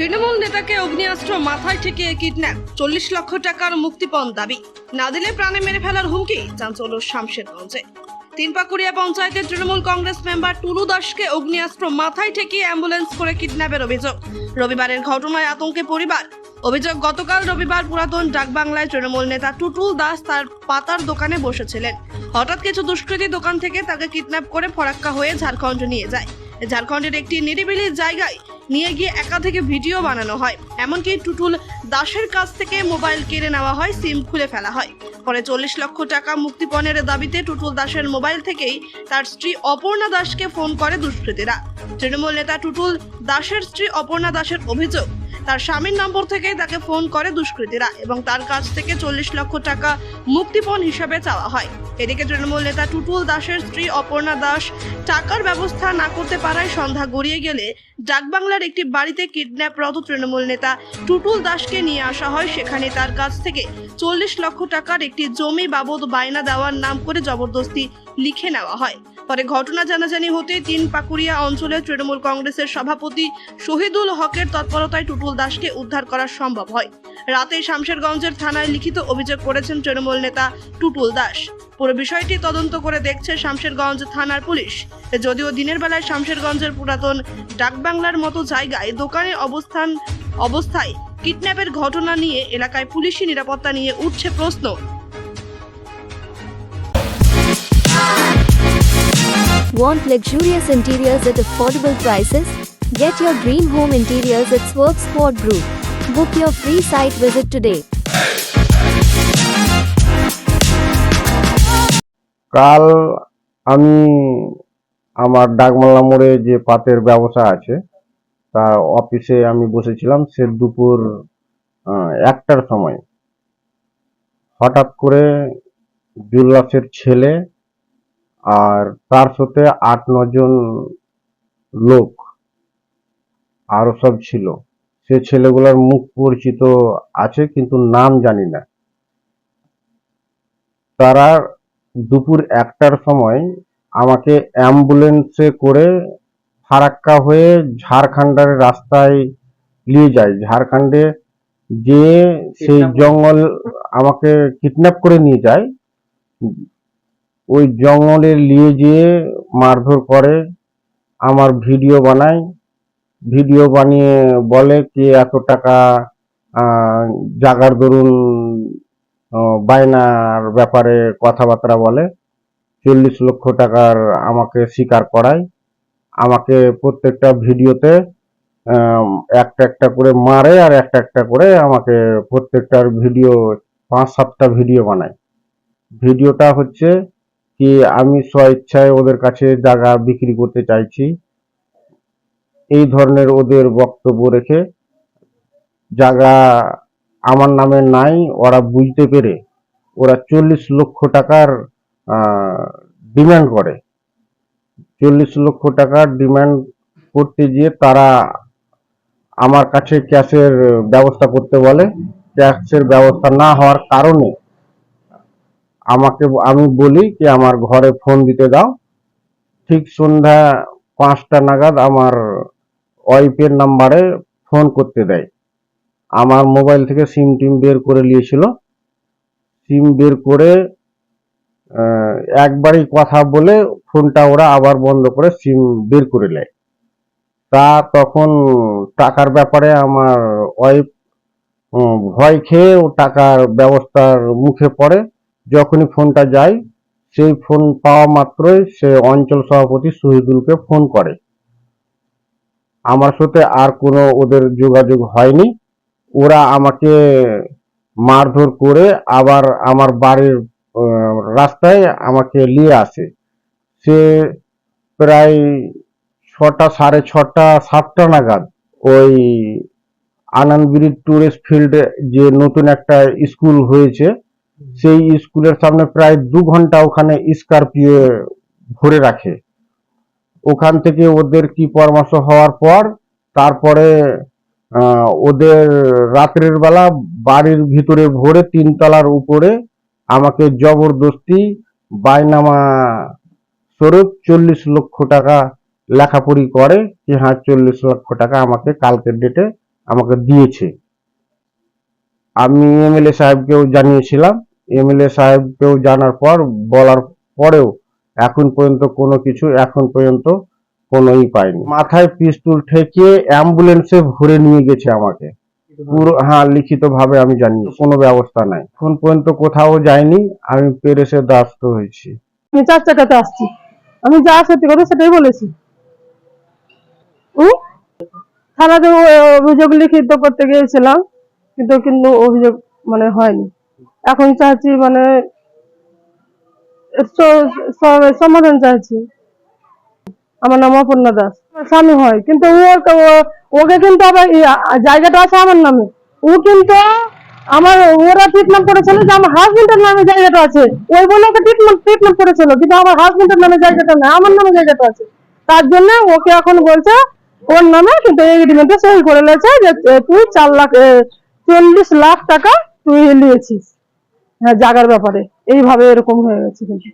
তৃণমূল নেতাকে অগ্নিয়াস্ত্র মাথায় ঠেকিয়ে কিডন্যাপ, 40 লক্ষ টাকার মুক্তিপণ দাবি, না দিলে প্রাণে মেরে ফেলার হুমকি। চাঞ্চল্য শামশেরগঞ্জে। তিনপাকুড়িয়া পঞ্চায়েতের তৃণমূল কংগ্রেস মেম্বার টুলু দাসকে অগ্নিয়াস্ত্র মাথায় ঠেকিয়ে অ্যাম্বুলেন্স করে কিডন্যাপের অভিযোগ। রবিবারের ঘটনায় আতঙ্কে পরিবার। অভিযোগ, গতকাল রবিবার পুরাতন ডাকবাংলায় তৃণমূল নেতা টুটুল দাস তার পাতার দোকানে বসেছিলেন। হঠাৎ কিছু দুষ্কৃতী দোকান থেকে তাকে কিডন্যাপ করে ফরাক্কা হয়ে ঝাড়খণ্ড নিয়ে যায়। ঝাড়খণ্ডের একটি নিরিবিলি জায়গায় নিয়ে গিয়ে একাধিক ভিডিও বানানো হয়। এমনকি টুটুল দাসের কাছ থেকে মোবাইল কেড়ে নেওয়া হয়, সিম খুলে ফেলা হয়। পরে 40 লক্ষ টাকা মুক্তিপণের দাবিতে টুটুল দাসের মোবাইল থেকেই তার স্ত্রী অপর্ণা দাসকে ফোন করে দুষ্কৃতীরা। তৃণমূল নেতা টুটুল দাসের স্ত্রী অপর্ণা দাসের অভিযোগ, তার স্বামীর নম্বর থেকেই তাকে ফোন করে দুষ্কৃতীরা এবং তার কাছ থেকে 40 লক্ষ টাকা মুক্তিপণ হিসাবে চাওয়া হয়। এদিকে তৃণমূল নেতা টুটুল দাসের স্ত্রী অপর্ণা দাস টাকার ব্যবস্থা না করতে পারায় সন্ধ্যা গড়িয়ে গেলে ডাকবাংলার একটি বাড়িতে কিডন্যাপরত তৃণমূল নেতা টুটুল দাসকে নিয়ে আসা হয়। সেখানে তার কাছ থেকে 40 লক্ষ টাকার একটি জমি বাবদ বায়না দেওয়ার নাম করে জবরদস্তি লিখে নেওয়া হয়। পরে ঘটনা জানাজানি হতে তিনপাকুড়িয়া অঞ্চলের তৃণমূল কংগ্রেসের সভাপতি শহীদুল হকের তৎপরতায় টুটুল দাসকে উদ্ধার করা সম্ভব হয়। রাতে শামশেরগঞ্জের থানায় লিখিত অভিযোগ করেছেন তৃণমূল নেতা টুটুল দাস। পুরো বিষয়টি তদন্ত করে দেখছে শামশেরগঞ্জ থানার পুলিশ। যদিও দিনের বেলায় শামশেরগঞ্জের পুরাতন ডাকবাংলার মতো জায়গায় দোকানে অবস্থায় কিডন্যাপের ঘটনা নিয়ে এলাকায় পুলিশি নিরাপত্তা নিয়ে উঠছে প্রশ্ন। Want luxurious interiors at affordable prices? Get your dream home interiors at Swerve Sport Group. Book your free site visit today. কাল আমি আমার ডাকবাংলা মোড়ে যে পাতের ব্যবসা আছে তার অফিসে আমি বসেছিলাম। সে দুপুর 1টার সময় হঠাৎ করে জুল্লাসের ছেলে আর তার সাথে 8-9 জন লোক আরো সব ছিল। সে ছেলেগুলোর মুখ পরিচিত আছে কিন্তু নাম জানি না। তারা দুপুর 1টার সময় আমাকে অ্যাম্বুলেন্সে করে ফারাক্কা হয়ে ঝাড়খণ্ডের রাস্তায় নিয়ে যায়। ঝাড়খণ্ডে যে সেই জঙ্গল আমাকে কিডন্যাপ করে নিয়ে যায়। ওই জঙ্গলে নিয়ে যেয়ে মারধর করে, আমার ভিডিও বানায়। ভিডিও বানিয়ে বলে কি এত টাকা জাগার দরুন বায়নার ব্যাপারে কথাবার্তা বলে। 40 লক্ষ টাকার আমাকে স্বীকার করায়। আমাকে প্রত্যেকটা ভিডিওতে একটা একটা করে মারে আর একটা একটা করে আমাকে প্রত্যেকটার ভিডিও 5-7টা ভিডিও বানায়। ভিডিওটা হচ্ছে কি আমি স্বেচ্ছায় ওদের কাছে জায়গা বিক্রি করতে চাইছি, এই ধরনের ওদের বক্তব্য রেখে জায়গা আমার নামে নাই। ওরা বুঝতে পেরে ওরা 40 লক্ষ টাকার ডিমান্ড করে। 40 লক্ষ টাকার ডিমান্ড করতে গিয়ে তারা আমার কাছে ক্যাশের ব্যবস্থা করতে বলে। ক্যাশের ব্যবস্থা না হওয়ার কারণে আমি বলি কি আমার ঘরে ফোন দিতে দাও। ঠিক সন্ধ্যা 5টা নাগাদ আমার ওয়াইফের নাম্বারে ফোন করতে দেয়। আমার মোবাইল থেকে সিম টিম বের করে নিয়েছিল। সিম বের করে একবারই কথা বলে ফোনটা ওরা আবার বন্ধ করে সিম বের করে নেয়। তা তখন টাকার ব্যাপারে আমার ওয়াইফ ভয় খেয়ে ও টাকার ব্যবস্থার মুখে পড়ে। যখনই ফোনটা যায় সেই ফোন পাওয়া মাত্রই সে অঞ্চল সভাপতি শহীদুলকে ফোন করে। আমার সাথে আর কোনো ওদের যোগাযোগ হয়নি। ওরা আমাকে মারধর করে আবার আমার বাড়ির রাস্তায় আমাকে নিয়ে আসে। সে প্রায় 6টা, 6:30, 7টা নাগাদ ওই আনন্দগিরি টুরিস্ট ফিল্ডে যে নতুন একটা স্কুল হয়েছে সেই স্কুলের সামনে প্রায় 2 ঘন্টা ওখানে স্করপিও ভরে রাখে। ওখান থেকে ওদের কি পরামর্শ হওয়ার পর তারপরে ওদের রাত্রের বেলা বাড়ির ভিতরে ভরে 3 তলার উপরে আমাকে জবরদস্তি বায়নামা স্বরূপ 40 লক্ষ টাকা লেখাপড়ি করে কি হ্যাঁ 40 লক্ষ টাকা আমাকে কালকের ডেটে আমাকে দিয়েছে। আমি এমএলএ সাহেবকেও জানিয়েছিলাম, এমএলএ সাহেবকেও জানার পর বলার পরেও এখন পর্যন্ত কোনোই পাইনি। মাথায় পিস্তুল ঠেকিয়ে অ্যাম্বুলেন্সে ভরে নিয়ে গেছে আমাকে, পুরো, হ্যাঁ, লিখিত ভাবে আমি জানি, কোনো ব্যবস্থা নাই, এখন পর্যন্ত কোথাও যায়নি। আমি পেরেসে দাস্ত হয়েছি। আমি 4 চাকাতে আসছি, আমি যা সত্যি কথা সেটাই বলেছি। থানাতে অভিযোগ লিখিত করতে গিয়েছিলাম, কিন্তু অভিযোগ হয়নি। এখন চাচ্ছি এর সমাধান চাইছি। আমার নাম অপর্ণা দাস, আমার স্বামী হয়, কিন্তু ওকে কিন্তু আবার জায়গাটা আছে আমার নামে। ও কিন্তু ওরা ট্রিটমেন্ট করেছিল যে আমার হাজবেন্ডের নামে জায়গাটা আছে, ওই বলে ওকে ট্রিটমেন্ট করেছিল, কিন্তু আমার হাজবেন্ডের নামে জায়গাটা নেই, আমার নামে জায়গাটা আছে। তার জন্য ওকে এখন বলছে ওর নামে, কিন্তু এগ্রিমেন্টে সই করে লেছে যে তুই 40 লাখ টাকা তুই নিয়েছিস, হ্যাঁ, জায়গার ব্যাপারে। এইভাবে এরকম হয়ে গেছে। কিন্তু